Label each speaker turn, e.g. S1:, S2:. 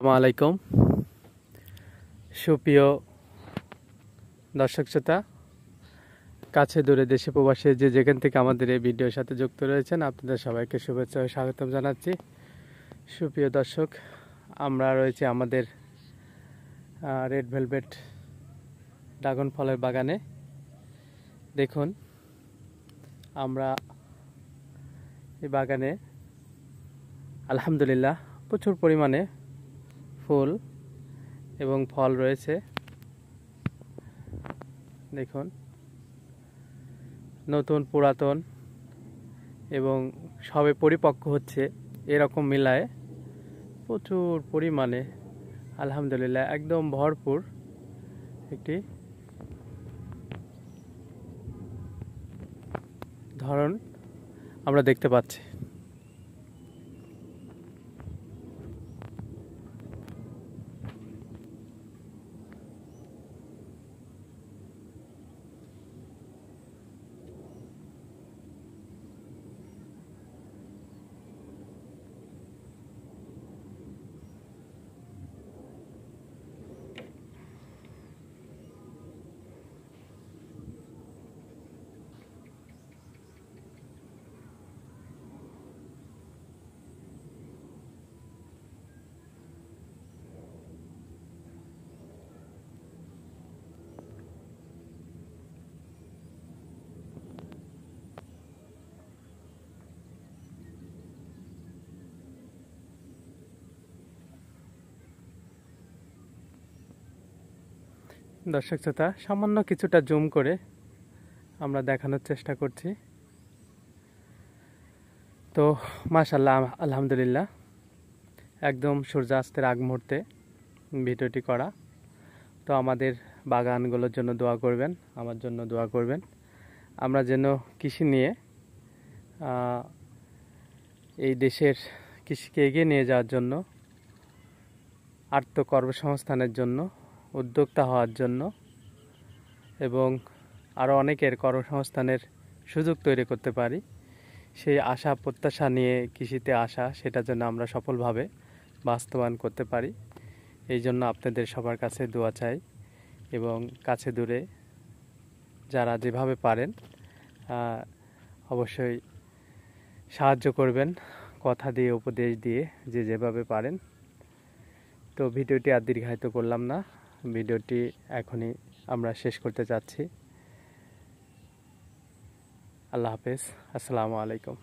S1: আসসালামু আলাইকুম সুপ্রিয় দর্শক শ্রোতা, কাছে দূরে দেশে প্রবাসে যে যেখান থেকে আমাদের এই ভিডিওর সাথে যুক্ত রয়েছেন আপনাদের সবাইকে শুভেচ্ছা ও স্বাগতম জানাচ্ছি। সুপ্রিয় দর্শক, আমরা রয়েছি আমাদের রেড ভেলভেট ড্রাগন ফলের বাগানে। দেখুন, আমরা এই বাগানে আলহামদুলিল্লাহ প্রচুর পরিমাণে ফুল এবং ফল রয়েছে। দেখুন, নতুন পুরাতন এবং সবে পরিপক্ক হচ্ছে এরকম মিলায় প্রচুর পরিমাণে আলহামদুলিল্লাহ একদম ভরপুর একটি ধরন আমরা দেখতে পাচ্ছি। দর্শক শ্রোতা, সামান্য কিছুটা জুম করে আমরা দেখানোর চেষ্টা করছি। তো মাশাআল্লাহ, আলহামদুলিল্লাহ, একদম সূর্যাস্তের আগ মুহূর্তে ভিডিওটি করা। তো আমাদের বাগানগুলোর জন্য দোয়া করবেন, আমার জন্য দোয়া করবেন। আমরা যেন কৃষি নিয়ে এই দেশের কৃষিকে এগিয়ে নিয়ে যাওয়ার জন্য, আত্মকর্মসংস্থানের জন্য, উদ্যোক্তা হওয়ার জন্য এবং আরও অনেকের কর্মসংস্থানের সুযোগ তৈরি করতে পারি, সেই আশা প্রত্যাশা নিয়ে কৃষিতে আসা, সেটা যেন আমরা সফলভাবে বাস্তবায়ন করতে পারি। এই জন্য আপনাদের সবার কাছে দোয়া চাই এবং কাছে দূরে যারা যেভাবে পারেন অবশ্যই সাহায্য করবেন, কথা দিয়ে উপদেশ দিয়ে যে যেভাবে পারেন। তো ভিডিওটি আর দীর্ঘায়িত করলাম না, ভিডিওটি এখনই আমরা শেষ করতে চাচ্ছি। আল্লাহ হাফেজ, আসসালামু আলাইকুম।